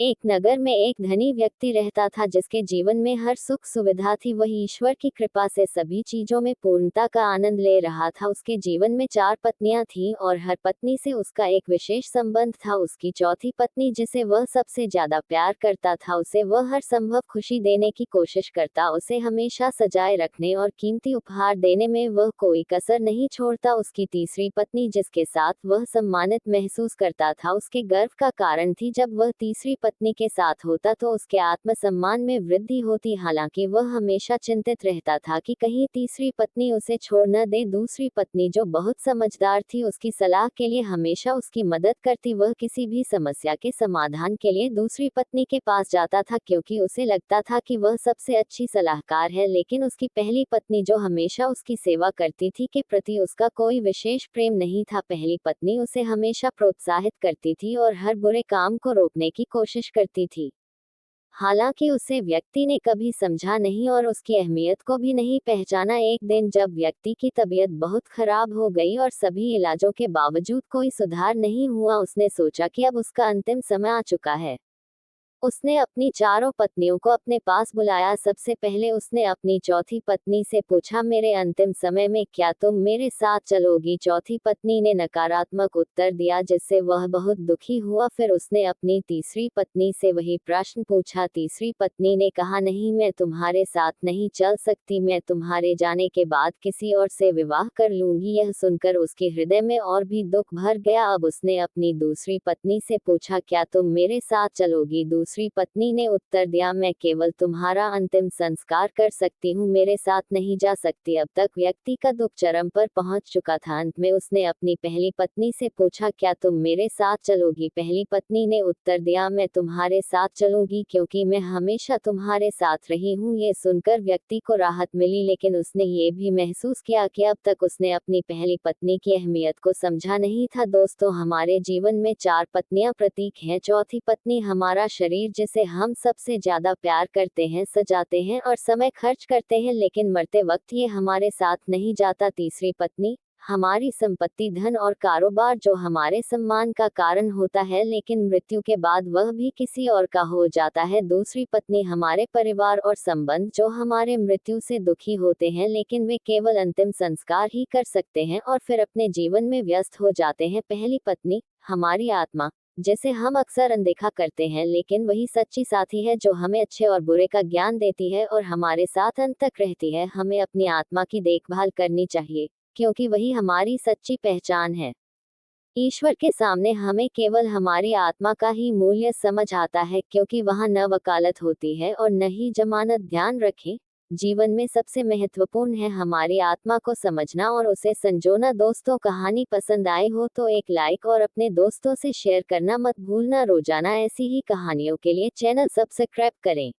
एक नगर में एक धनी व्यक्ति रहता था जिसके जीवन में हर सुख सुविधा थी। वह ईश्वर की कृपा से सभी चीजों में पूर्णता का आनंद ले रहा था। उसके जीवन में 4 पत्नियां थीं और हर पत्नी से उसका एक विशेष संबंध था। उसकी चौथी पत्नी, जिसे वह सबसे ज्यादा प्यार करता था, उसे वह हर संभव खुशी देने की कोशिश करता, उसे हमेशा सजाए रखने और कीमती उपहार देने में वह कोई कसर नहीं छोड़ता। उसकी तीसरी पत्नी, जिसके साथ वह सम्मानित महसूस करता था, उसके गर्व का कारण थी। जब वह तीसरी पत्नी के साथ होता तो उसके आत्मसम्मान में वृद्धि होती। हालांकि वह हमेशा चिंतित रहता था कि कहीं तीसरी पत्नी उसे छोड़ न दे। दूसरी पत्नी, जो बहुत समझदार थी, उसकी सलाह के लिए हमेशा उसकी मदद करती। वह किसी भी समस्या के समाधान के लिए दूसरी पत्नी के पास जाता था क्योंकि उसे लगता था कि वह सबसे अच्छी सलाहकार है। लेकिन उसकी पहली पत्नी, जो हमेशा उसकी सेवा करती थी, के प्रति उसका कोई विशेष प्रेम नहीं था। पहली पत्नी उसे हमेशा प्रोत्साहित करती थी और हर बुरे काम को रोकने की कोशिश करती थी। हालांकि उसे व्यक्ति ने कभी समझा नहीं और उसकी अहमियत को भी नहीं पहचाना। एक दिन जब व्यक्ति की तबीयत बहुत खराब हो गई और सभी इलाजों के बावजूद कोई सुधार नहीं हुआ, उसने सोचा कि अब उसका अंतिम समय आ चुका है। उसने अपनी चारों पत्नियों को अपने पास बुलाया। सबसे पहले उसने अपनी चौथी पत्नी से पूछा, मेरे अंतिम समय में क्या तुम मेरे साथ चलोगी? चौथी पत्नी ने नकारात्मक उत्तर दिया, जिससे वह बहुत दुखी हुआ। फिर उसने अपनी तीसरी पत्नी से वही प्रश्न पूछा। तीसरी पत्नी ने कहा, नहीं, मैं तुम्हारे साथ नहीं चल सकती, मैं तुम्हारे जाने के बाद किसी और से विवाह कर लूंगी। यह सुनकर उसके हृदय में और भी दुख भर गया। अब उसने अपनी दूसरी पत्नी से पूछा, क्या तुम मेरे साथ चलोगी? दूसरी पत्नी ने उत्तर दिया, मैं केवल तुम्हारा अंतिम संस्कार कर सकती हूँ, मेरे साथ नहीं जा सकती। अब तक व्यक्ति का दुख चरम पर पहुंच चुका था। अंत में उसने अपनी पहली पत्नी से पूछा, क्या तुम मेरे साथ चलोगी? पहली पत्नी ने उत्तर दिया, मैं तुम्हारे साथ चलूंगी क्योंकि मैं हमेशा तुम्हारे साथ रही हूँ। ये सुनकर व्यक्ति को राहत मिली, लेकिन उसने ये भी महसूस किया कि अब तक उसने अपनी पहली पत्नी की अहमियत को समझा नहीं था। दोस्तों, हमारे जीवन में 4 पत्नियां प्रतीक हैं। चौथी पत्नी हमारा शरीर, जिसे हम सबसे ज्यादा प्यार करते हैं, सजाते हैं और समय खर्च करते हैं, लेकिन मरते वक्त ये हमारे साथ नहीं जाता। तीसरी पत्नी हमारी संपत्ति, धन और कारोबार, जो हमारे सम्मान का कारण होता है, लेकिन मृत्यु के बाद वह भी किसी और का हो जाता है। दूसरी पत्नी हमारे परिवार और संबंध, जो हमारे मृत्यु से दुखी होते हैं, लेकिन वे केवल अंतिम संस्कार ही कर सकते हैं और फिर अपने जीवन में व्यस्त हो जाते हैं। पहली पत्नी हमारी आत्मा, जिसे हम अक्सर अनदेखा करते हैं, लेकिन वही सच्ची साथी है जो हमें अच्छे और बुरे का ज्ञान देती है और हमारे साथ अंत तक रहती है। हमें अपनी आत्मा की देखभाल करनी चाहिए क्योंकि वही हमारी सच्ची पहचान है। ईश्वर के सामने हमें केवल हमारी आत्मा का ही मूल्य समझ आता है, क्योंकि वहाँ न वकालत होती है और न ही जमानत। ध्यान रखें, जीवन में सबसे महत्वपूर्ण है हमारी आत्मा को समझना और उसे संजोना। दोस्तों, कहानी पसंद आई हो तो एक लाइक और अपने दोस्तों से शेयर करना मत भूलना। रोजाना ऐसी ही कहानियों के लिए चैनल सब्सक्राइब करें।